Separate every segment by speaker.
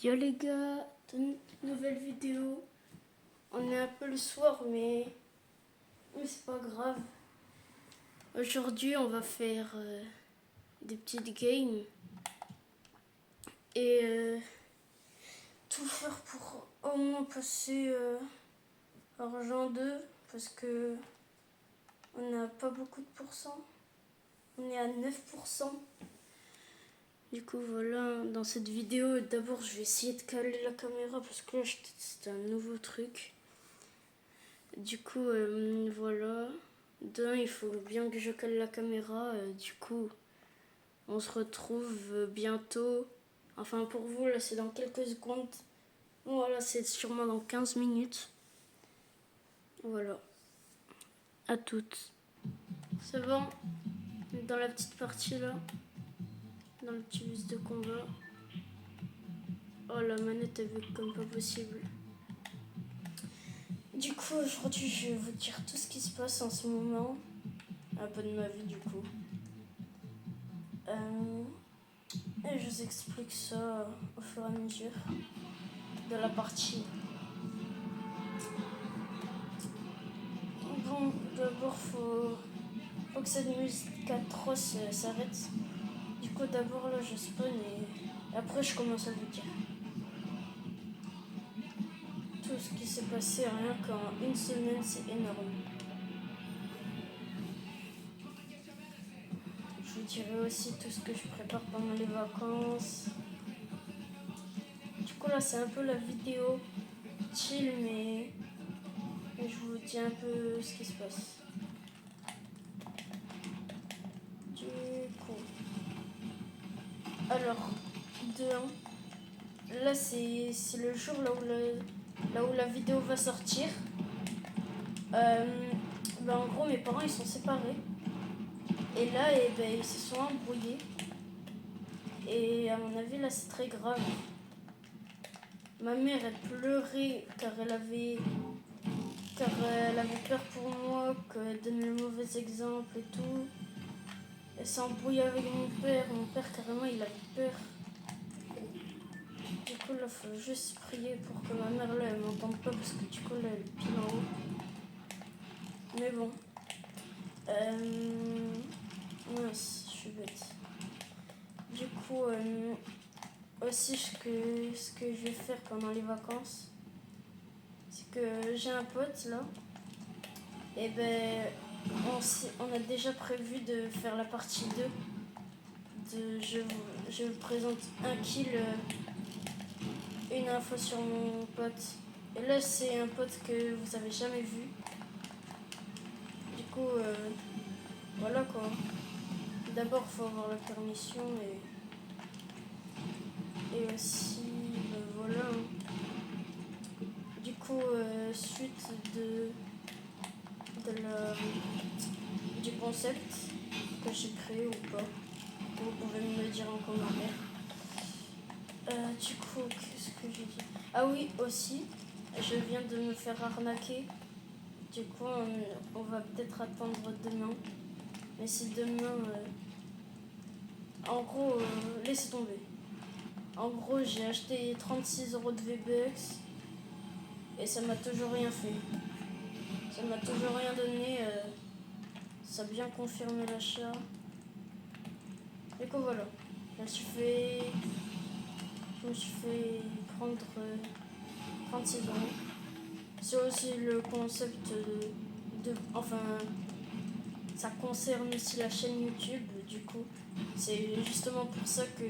Speaker 1: Yo les gars, une nouvelle vidéo. On est un peu le soir, mais c'est pas grave. Aujourd'hui, on va faire des petites games et tout faire pour au moins passer argent 2 parce que on n'a pas beaucoup de pourcents. On est à 9%. Du coup, voilà, dans cette vidéo, d'abord, je vais essayer de caler la caméra parce que là, c'est un nouveau truc. Du coup, voilà. D'un, il faut bien que je cale la caméra. Du coup, on se retrouve bientôt. Enfin, pour vous, là, c'est dans quelques secondes. Voilà, c'est sûrement dans 15 minutes. Voilà. À toutes. C'est bon. Dans la petite partie, là. Dans le petit bus de combat. Oh, la manette, elle veut comme pas possible. Du coup, aujourd'hui, je vais vous dire tout ce qui se passe en ce moment. Un peu de ma vie, du coup. Et je vous explique ça au fur et à mesure de la partie. Bon, d'abord, faut que cette musique atroce s'arrête. Du coup, d'abord, là, je spawn et après, je commence à vous dire tout ce qui s'est passé rien qu'en une semaine, c'est énorme. Je vous dirai aussi tout ce que je prépare pendant les vacances. Du coup, là, c'est un peu la vidéo chill, mais je vous dis un peu ce qui se passe. Du coup, alors, là, c'est le jour là où la vidéo va sortir. En gros, mes parents, ils sont séparés. Et là, ils se sont embrouillés. Et à mon avis, là, c'est très grave. Ma mère, elle pleurait car elle avait peur pour moi, qu'elle donne le mauvais exemple et tout. Elle s'est embrouillée avec mon père. Mon père, carrément, il avait peur. Du coup, là, faut juste prier pour que ma mère, là, elle m'entende pas parce que du coup, là, elle est pile en haut. Mais bon. Mince, je suis bête. Du coup, aussi, ce que je vais faire pendant les vacances, c'est que j'ai un pote, là. Et on a déjà prévu de faire la partie 2 de je vous présente un kill, une info sur mon pote. Et là, c'est un pote que vous avez jamais vu. Du coup, voilà quoi. D'abord, il faut avoir la permission et aussi, voilà. Du coup, suite du concept que j'ai créé ou pas, vous pouvez me le dire en commentaire. Du coup, qu'est-ce que j'ai dit? Ah oui, aussi, je viens de me faire arnaquer. Du coup, on va peut-être attendre demain. Mais si demain... en gros, laissez tomber. En gros, j'ai acheté 36 € de V-Bucks et ça m'a toujours rien fait. Ça m'a toujours rien donné. Ça a bien confirmé l'achat. Du coup, voilà. Je me suis fait prendre 36 €. C'est aussi le concept enfin, ça concerne aussi la chaîne YouTube. Du coup, c'est justement pour ça que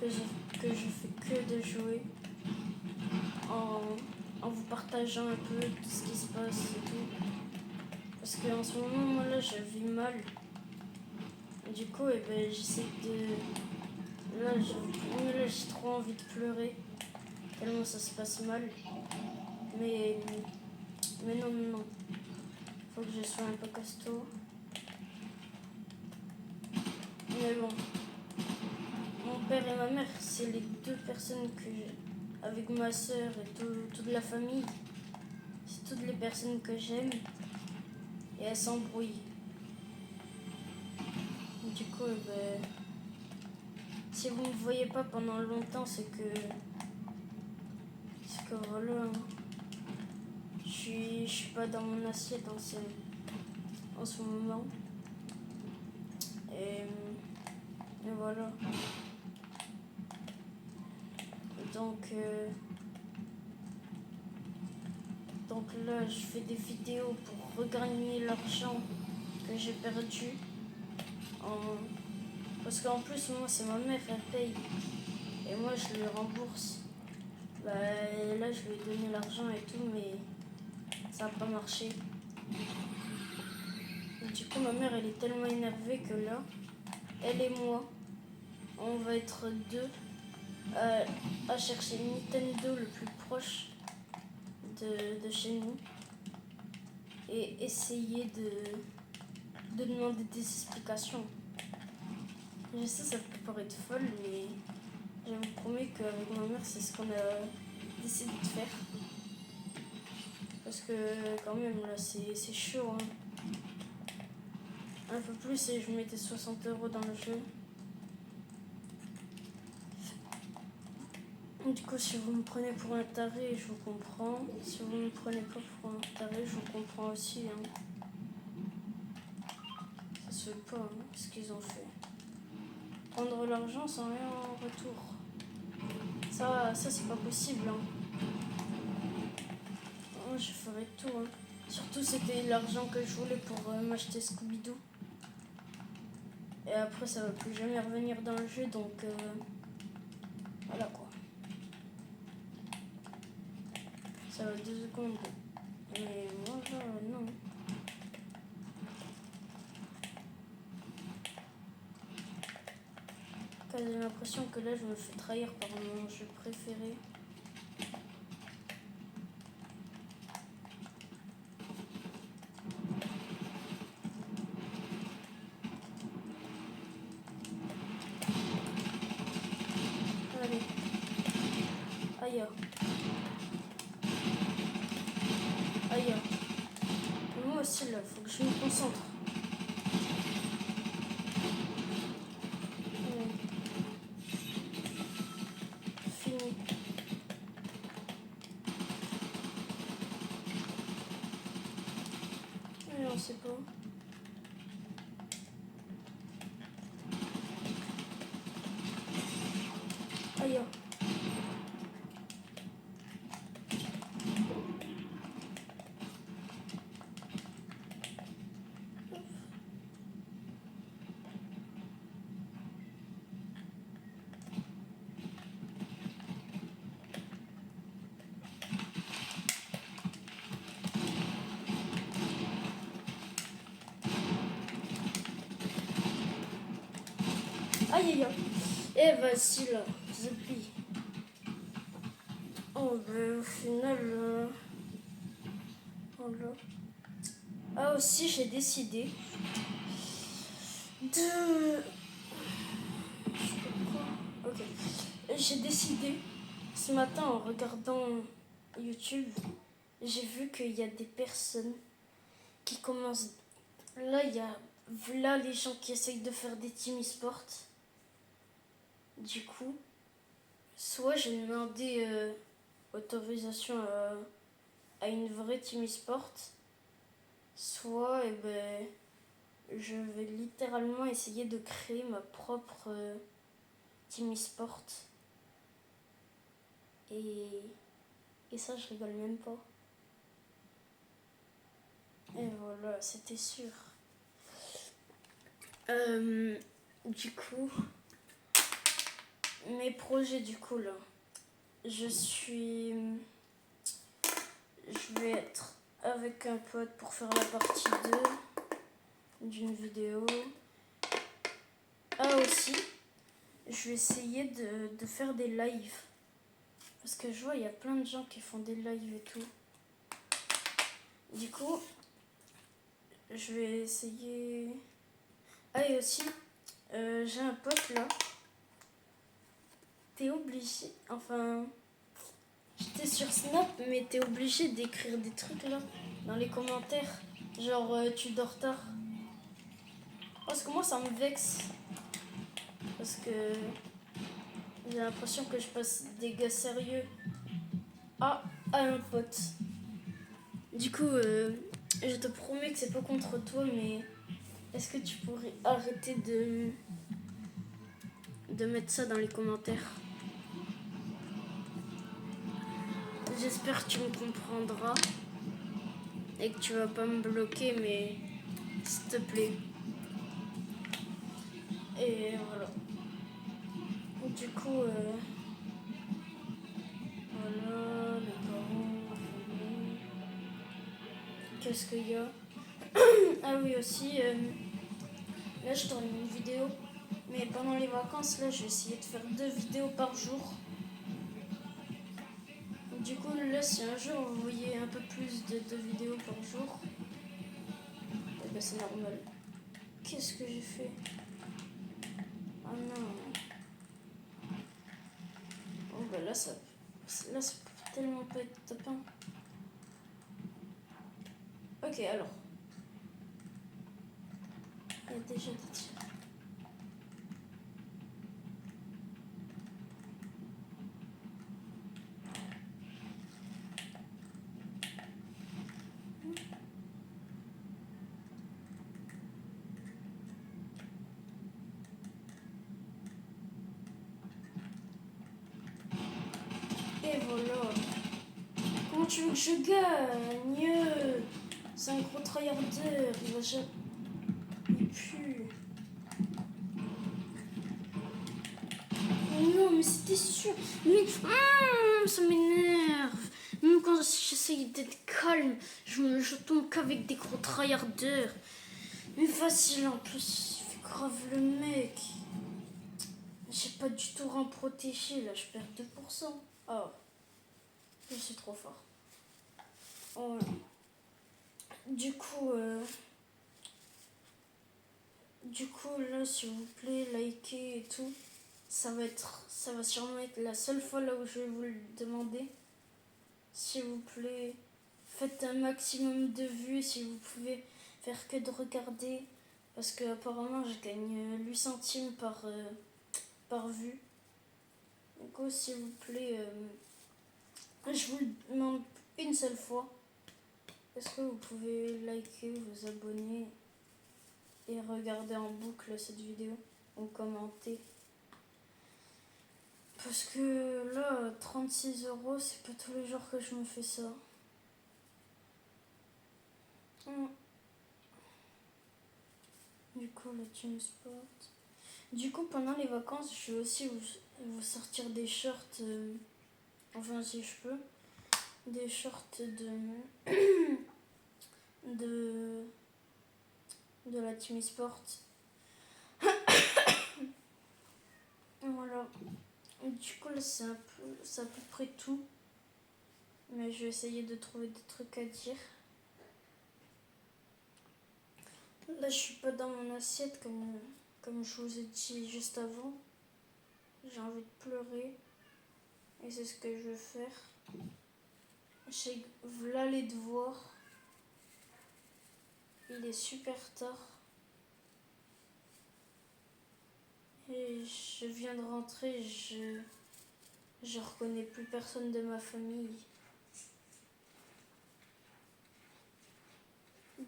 Speaker 1: je fais que de jouer en vous partageant un peu tout ce qui se passe et tout. Parce qu'en ce moment, moi là, je vis mal. Et du coup, j'essaie de... Là, j'ai trop envie de pleurer. Tellement ça se passe mal. Mais non. Faut que je sois un peu costaud. Mais bon. Mon père et ma mère, c'est les deux personnes que j'ai. Avec ma soeur et toute la famille. C'est toutes les personnes que j'aime. Et elles s'embrouillent. Du coup, si vous ne me voyez pas pendant longtemps, c'est que voilà, je suis pas dans mon assiette en ce moment. Et voilà. Donc là, je fais des vidéos pour regagner l'argent que j'ai perdu. Parce qu'en plus, moi, c'est ma mère, elle paye. Et moi, je lui rembourse. Bah, là, je lui ai donné l'argent et tout, mais ça n'a pas marché. Et du coup, ma mère, elle est tellement énervée que là, elle et moi, on va être deux à chercher Nintendo le plus proche de chez nous et essayer de demander des explications. Je sais, ça peut paraître folle, mais je vous promets qu'avec ma mère, c'est ce qu'on a décidé de faire. Parce que quand même, là, c'est chaud. Hein. Un peu plus et je mettais 60 € dans le jeu. Du coup, si vous me prenez pour un taré, je vous comprends. Si vous ne me prenez pas pour un taré, je vous comprends aussi. Hein. Ça se fait pas, hein, ce qu'ils ont fait. Prendre l'argent sans rien en retour. Ça c'est pas possible. Hein. Moi, je ferais tout. Hein. Surtout, c'était l'argent que je voulais pour m'acheter Scooby-Doo. Et après, ça va plus jamais revenir dans le jeu, donc voilà quoi. Ça va 2 secondes. Mais moi, là, non. J'ai l'impression que là, je me fais trahir par mon jeu préféré. Allez. Aïe. Aïe. Moi aussi, là, faut que je me concentre. Fini. Mais on sait pas. Aïe. Aïe aïe aïe. Eh vas-y là, Zepi. Oh ben au final... voilà. Ah aussi j'ai décidé de... Ok. J'ai décidé ce matin en regardant YouTube, j'ai vu qu'il y a des personnes qui commencent... Là, il y a les gens qui essayent de faire des team e-sport. Du coup, soit j'ai demandé autorisation à une vraie team e-sport, soit je vais littéralement essayer de créer ma propre team e-sport. Et ça, je rigole même pas. Et voilà, c'était sûr. Du coup, mes projets du coup là, je vais être avec un pote pour faire la partie 2 d'une vidéo. Ah aussi, je vais essayer de faire des lives. Parce que je vois, il y a plein de gens qui font des lives et tout. Du coup, je vais essayer... Ah et aussi, j'ai un pote là. T'es obligé... Enfin... J'étais sur Snap, mais t'es obligé d'écrire des trucs là, dans les commentaires. Genre, tu dors tard. Parce que moi, ça me vexe. Parce que J'ai l'impression que je passe des gars sérieux à un pote. Du coup, je te promets que c'est pas contre toi, mais est-ce que tu pourrais arrêter de mettre ça dans les commentaires? J'espère que tu me comprendras et que tu vas pas me bloquer, mais s'il te plaît. Et voilà. Du coup, voilà, les parents, la famille. Qu'est-ce qu'il y a? Ah oui, aussi, là je tourne une vidéo, mais pendant les vacances, là je vais essayer de faire 2 vidéos par jour. Du coup, là, si un jour vous voyez un peu plus de 2 vidéos par jour, eh ben c'est normal. Qu'est-ce que j'ai fait? Ah non. Oh bah là, ça peut tellement pas être top 1. Ok, alors. Il y a déjà des tirs. Et voilà. Comment tu veux que je gagne? C'est un gros tryharder. Il va jamais. Il pue. Non, mais c'était sûr. Mais ça m'énerve. Même quand j'essaye d'être calme, je tombe qu'avec des gros tryharders. Mais facile en plus, il fait grave le mec. J'ai pas du tout rien protégé là, je perds 2%. Ah, je suis trop fort. Oh. Du coup, là, s'il vous plaît, likez et tout. Ça va sûrement être la seule fois là où je vais vous le demander. S'il vous plaît, faites un maximum de vues si vous pouvez faire que de regarder. Parce que apparemment je gagne 8 centimes par vue. Du coup, s'il vous plaît, je vous le demande une seule fois. Est-ce que vous pouvez liker, vous abonner et regarder en boucle cette vidéo ou commenter? Parce que là, 36 €, c'est pas tous les jours que je me fais ça. Du coup, le team spot. Du coup, pendant les vacances, je vais aussi vous sortir des shorts. Enfin, si je peux. Des shorts de la team sport. Voilà. Du coup, là, c'est à peu près tout. Mais je vais essayer de trouver des trucs à dire. Là, je suis pas dans mon assiette comme je vous ai dit juste avant. J'ai envie de pleurer. Et c'est ce que je vais faire. J'ai voilà les devoirs. Il est super tard. Et je viens de rentrer. Je reconnais plus personne de ma famille.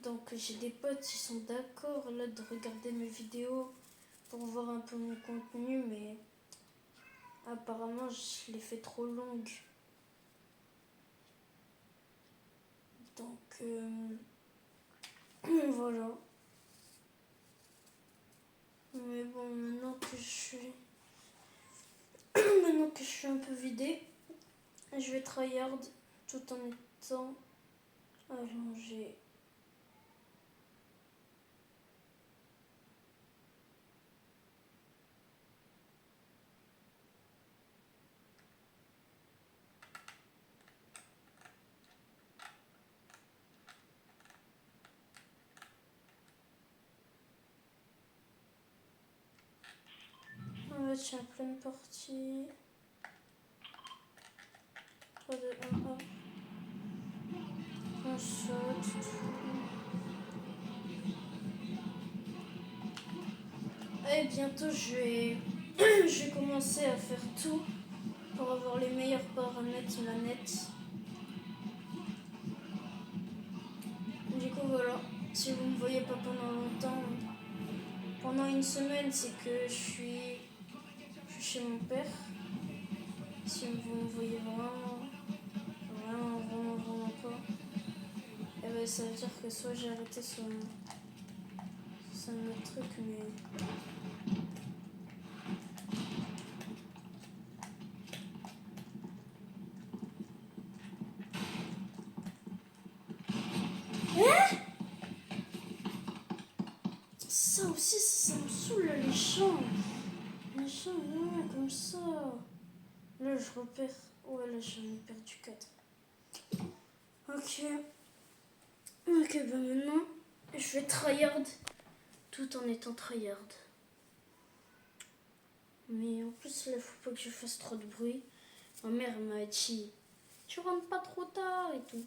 Speaker 1: Donc j'ai des potes qui sont d'accord là de regarder mes vidéos pour voir un peu mon contenu, mais apparemment je les fais trop longues. Donc voilà. Mais bon, maintenant que je suis un peu vidée, je vais tryhard tout en étant allongée. On va être en pleine partie. 3, 2, 1, 1. On saute. Et bientôt je vais commencer à faire tout pour avoir les meilleurs paramètres manettes. Du coup voilà, si vous me voyez pas pendant longtemps, pendant une semaine, c'est que je suis chez mon père. Si vous me voyez vraiment pas, et ben ça veut dire que soit j'ai arrêté sur un autre truc, mais ça aussi, ça me saoule les champs. Les champs, ouais, comme ça. Là, je repère. Ouais, là, j'en ai perdu 4. Ok. Ok, bah maintenant, je vais tryhard tout en étant tryhard. Mais en plus, là, faut pas que je fasse trop de bruit. Ma mère m'a dit, tu rentres pas trop tard et tout.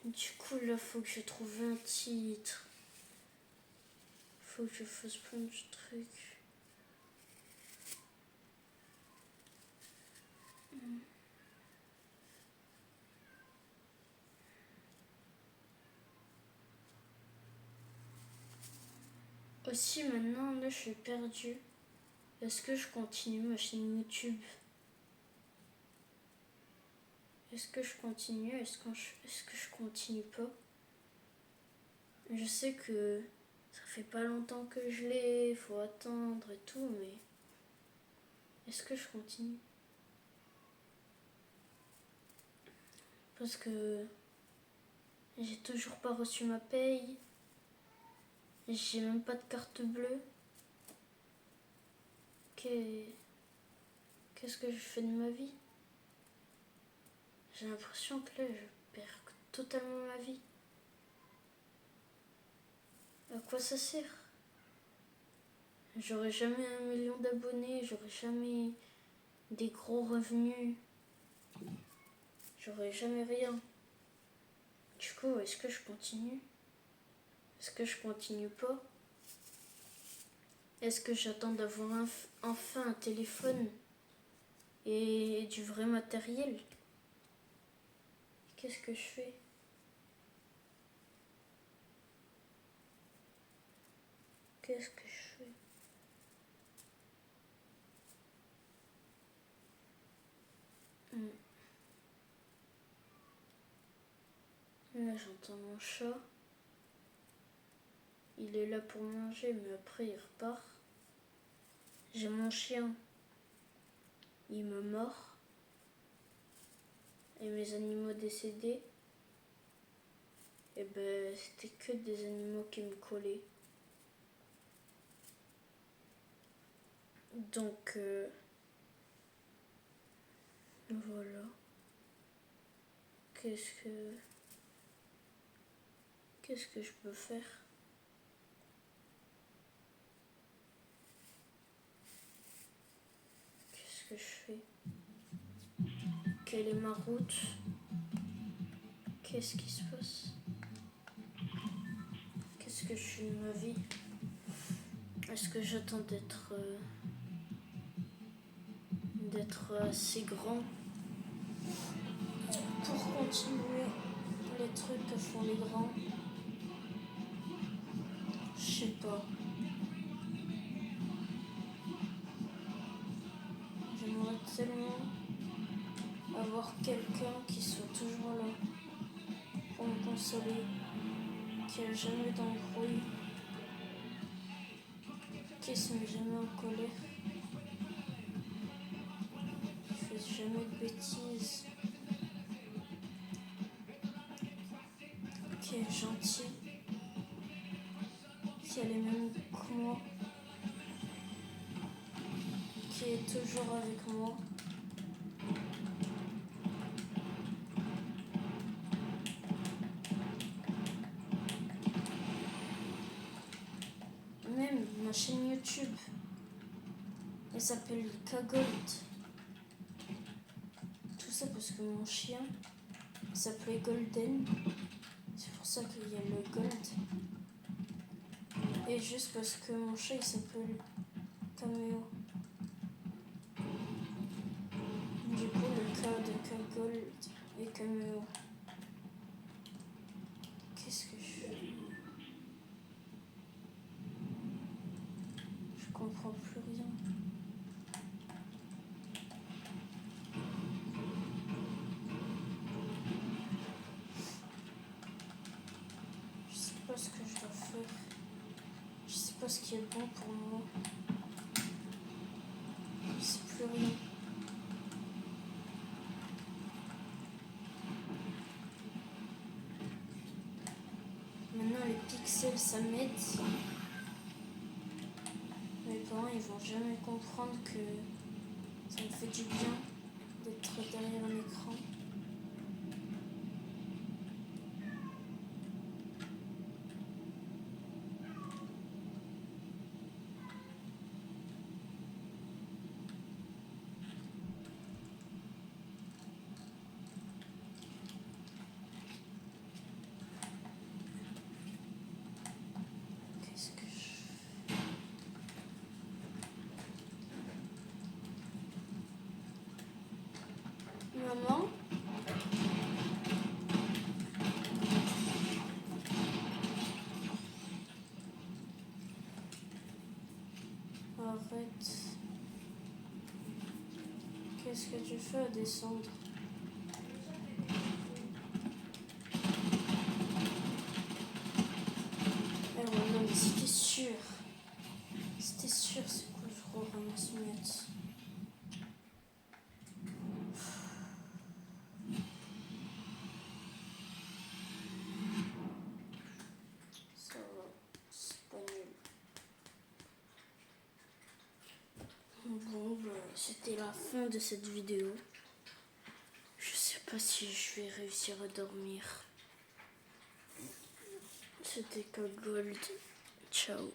Speaker 1: Du coup, là, faut que je trouve un titre. Faut que je fasse plein de trucs. Aussi, maintenant, là, je suis perdue. Est-ce que je continue ma chaîne YouTube? Est-ce que je continue? Est-ce que je continue pas? Je sais que ça fait pas longtemps que je l'ai, faut attendre et tout, mais est-ce que je continue? Parce que j'ai toujours pas reçu ma paye. J'ai même pas de carte bleue. Qu'est-ce que je fais de ma vie? J'ai l'impression que là, je perds totalement ma vie. À quoi ça sert? J'aurai jamais 1 million d'abonnés, j'aurai jamais des gros revenus. J'aurai jamais rien. Du coup, est-ce que je continue? Est-ce que je continue pas? Est-ce que j'attends d'avoir enfin un téléphone et du vrai matériel? Qu'est-ce que je fais? Qu'est-ce que je fais? Là, j'entends mon chat. Il est là pour manger, mais après, il repart. J'ai mon chien. Il me mord. Et mes animaux décédés, et ben, c'était que des animaux qui me collaient. Donc, voilà. Qu'est-ce que je peux faire? Qu'est-ce que je fais? Quelle est ma route? Qu'est-ce qui se passe? Qu'est-ce que je fais de ma vie? Est-ce que j'attends d'être assez grand pour continuer les trucs que font les grands? Je sais pas. J'aimerais tellement avoir quelqu'un qui soit toujours là pour me consoler, qui a jamais d'embrouille, qui se met jamais en colère, qui fait jamais de bêtises, qui est gentil, qui a les mêmes goûts que moi, qui est toujours avec moi. Même ma chaîne YouTube, elle s'appelle Kagold. Tout ça parce que mon chien s'appelait Golden. C'est pour ça qu'il y a le gold. Et juste parce que mon chat il s'appelle Caméo. Gold et Cameo. Qu'est-ce que je fais? Je comprends plus rien. Je sais pas ce que je dois faire. Je sais pas ce qui est bon pour moi. Je sais plus rien. Maintenant les pixels ça m'aide. Mes parents ils vont jamais comprendre que ça me fait du bien d'être derrière un écran. Qu'est-ce que je fais? Maman? Arrête. Qu'est-ce que tu fais à descendre? Eh ouais, non, mais c'était sûr. C'était sûr, c'est quoi je ramasse miettes. Ça va, c'est pas nul. Bon, bah, c'était la fin de cette vidéo. Je sais pas si je vais réussir à dormir. C'était Gold. Ciao.